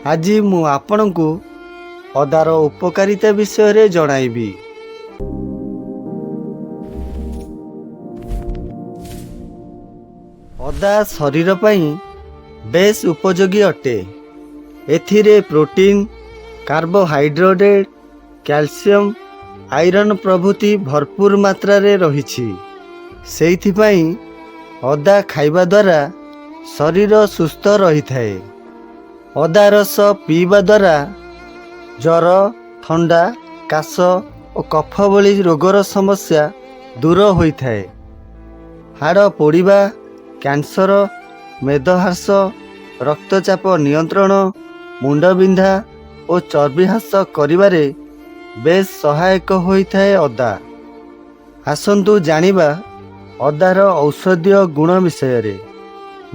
ଆଜି ମୁଁ ଆପଣଙ୍କୁ ଅଦାର ଉପକାରିତା ବିଷୟରେ ଜଣାଇବି। ଅଦା ଶରୀର ପାଇଁ ବେଶ ଉପଯୋଗୀ ଅଟେ। ଏଥିରେ ପ୍ରୋଟିନ୍, କାର୍ବୋହାଇଡ୍ରେଟ୍, କ୍ୟାଲସିୟମ୍, ଆଇରନ୍ ପ୍ରଭୃତି ଭରପୁର ମାତ୍ରାରେ ରହିଛି। ସେଇଥିପାଇଁ ଅଦା ଖାଇବା ଦ୍ୱାରା ଶରୀର ସୁସ୍ଥ ରହିଥାଏ। ଅଦା ରସ ପିଇବା ଦ୍ୱାରା ଜ୍ୱର, ଥଣ୍ଡା, କାଶ ଓ କଫ ଭଳି ରୋଗର ସମସ୍ୟା ଦୂର ହୋଇଥାଏ। ହାଡ଼ ପୋଡ଼ିବା, କ୍ୟାନ୍ସର, ମେଦହ୍ରାସ, ରକ୍ତଚାପ ନିୟନ୍ତ୍ରଣ, ମୁଣ୍ଡବିନ୍ଧା ଓ ଚର୍ବି ହ୍ରାସ କରିବାରେ ବେଶ ସହାୟକ ହୋଇଥାଏ ଅଦା। ଆସନ୍ତୁ ଜାଣିବା ଅଦାର ଔଷଧୀୟ ଗୁଣ ବିଷୟରେ।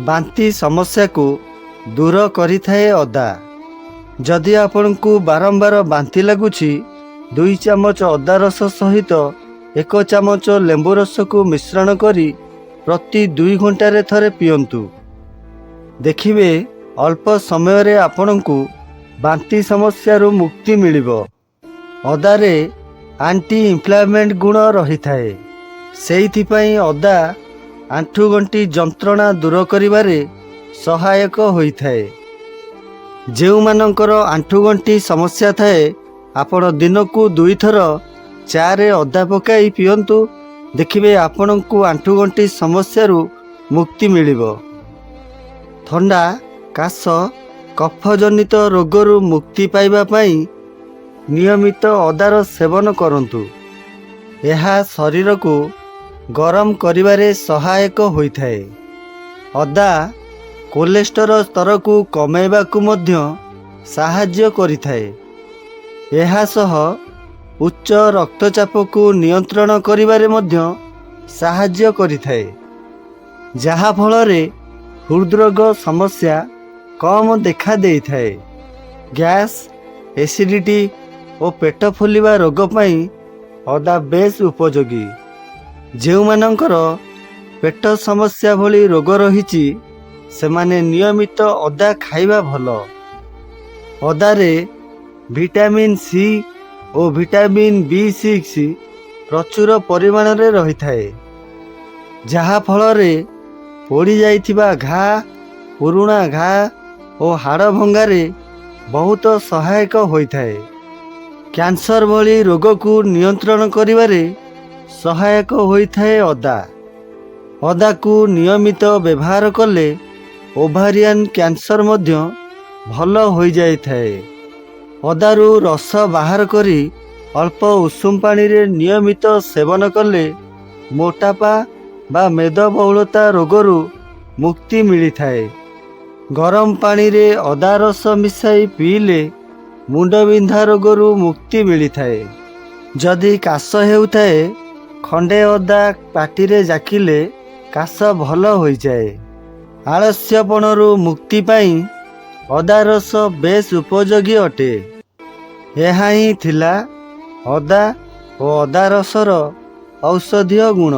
ବାନ୍ତି ସମସ୍ୟାକୁ ଦୂର କରିଥାଏ ଅଦା। ଯଦି ଆପଣଙ୍କୁ ବାରମ୍ବାର ବାନ୍ତି ଲାଗୁଛି, 2 ଚାମଚ ଅଦା ରସ ସହିତ 1 ଚାମଚ ଲେମ୍ବୁ ରସକୁ ମିଶ୍ରଣ କରି ପ୍ରତି 2 ଘଣ୍ଟାରେ ଥରେ ପିଅନ୍ତୁ। ଦେଖିବେ ଅଳ୍ପ ସମୟରେ ଆପଣଙ୍କୁ ବାନ୍ତି ସମସ୍ୟାରୁ ମୁକ୍ତି ମିଳିବ। ଅଦାରେ ଆଣ୍ଟି ଇନଫ୍ଲାମେଣ୍ଟ ଗୁଣ ରହିଥାଏ। ସେଇଥିପାଇଁ ଅଦା ଆଣ୍ଠୁଗଣ୍ଠି ଯନ୍ତ୍ରଣା ଦୂର କରିବାରେ ସହାୟକ ହୋଇଥାଏ। ଯେଉଁମାନଙ୍କର ଆଣ୍ଠୁଗଣ୍ଠି ସମସ୍ୟା ଥାଏ, ଆପଣ ଦିନକୁ 2 ଥର ଚାରେ ଅଦା ପକାଇ ପିଅନ୍ତୁ। ଦେଖିବେ ଆପଣଙ୍କୁ ଆଣ୍ଠୁଗଣ୍ଠି ସମସ୍ୟାରୁ ମୁକ୍ତି ମିଳିବ। ଥଣ୍ଡା, କାଶ, କଫଜନିତ ରୋଗରୁ ମୁକ୍ତି ପାଇବା ପାଇଁ ନିୟମିତ ଅଦାର ସେବନ କରନ୍ତୁ। ଏହା ଶରୀରକୁ ଗରମ କରିବାରେ ସହାୟକ ହୋଇଥାଏ। ଅଦା କୋଲେଷ୍ଟରଲ୍ ସ୍ତରକୁ କମାଇବାକୁ ମଧ୍ୟ ସାହାଯ୍ୟ କରିଥାଏ। ଏହା ସହ ଉଚ୍ଚ ରକ୍ତଚାପକୁ ନିୟନ୍ତ୍ରଣ କରିବାରେ ମଧ୍ୟ ସାହାଯ୍ୟ କରିଥାଏ, ଯାହାଫଳରେ ହୃଦରୋଗ ସମସ୍ୟା କମ୍ ଦେଖା ଦେଇଥାଏ। ଗ୍ୟାସ୍, ଏସିଡିଟି ଓ ପେଟ ଫୁଲିବା ରୋଗ ପାଇଁ ଅଦା ବେଶ ଉପଯୋଗୀ। ଯେଉଁମାନଙ୍କର ପେଟ ସମସ୍ୟା ଭଳି ରୋଗ ରହିଛି, ସେମାନେ ନିୟମିତ ଅଦା ଖାଇବା ଭଲ। ଅଦାରେ ଭିଟାମିନ୍ ସି ଓ ଭିଟାମିନ୍ B6 ପ୍ରଚୁର ପରିମାଣରେ ରହିଥାଏ, ଯାହାଫଳରେ ପୋଡ଼ିଯାଇଥିବା ଘା, ପୁରୁଣା ଘା ଓ ହାଡ଼ ଭଙ୍ଗାରେ ବହୁତ ସହାୟକ ହୋଇଥାଏ। କ୍ୟାନ୍ସର ଭଳି ରୋଗକୁ ନିୟନ୍ତ୍ରଣ କରିବାରେ ସହାୟକ ହୋଇଥାଏ ଅଦା। ଅଦାକୁ ନିୟମିତ ବ୍ୟବହାର କଲେ ଓଭାରିଆନ୍ କ୍ୟାନ୍ସର ମଧ୍ୟ ଭଲ ହୋଇଯାଇଥାଏ। ଅଦାରୁ ରସ ବାହାର କରି ଅଳ୍ପ ଉଷୁମ ପାଣିରେ ନିୟମିତ ସେବନ କଲେ ମୋଟାପା ବା ମେଦବହୁଳତା ରୋଗରୁ ମୁକ୍ତି ମିଳିଥାଏ। ଗରମ ପାଣିରେ ଅଦା ରସ ମିଶାଇ ପିଇଲେ ମୁଣ୍ଡବିନ୍ଧା ରୋଗରୁ ମୁକ୍ତି ମିଳିଥାଏ। ଯଦି କାଶ ହେଉଥାଏ, ଖଣ୍ଡେ ଅଦା ପାଟିରେ ଜାକିଲେ କାଶ ଭଲ ହୋଇଯାଏ। ଆଳସ୍ୟପଣରୁ ମୁକ୍ତି ପାଇଁ ଅଦା ରସ ବେଶ ଉପଯୋଗୀ ଅଟେ। ଏହା ହିଁ ଥିଲା ଅଦା ଓ ଅଦା ରସର ଔଷଧୀୟ ଗୁଣ।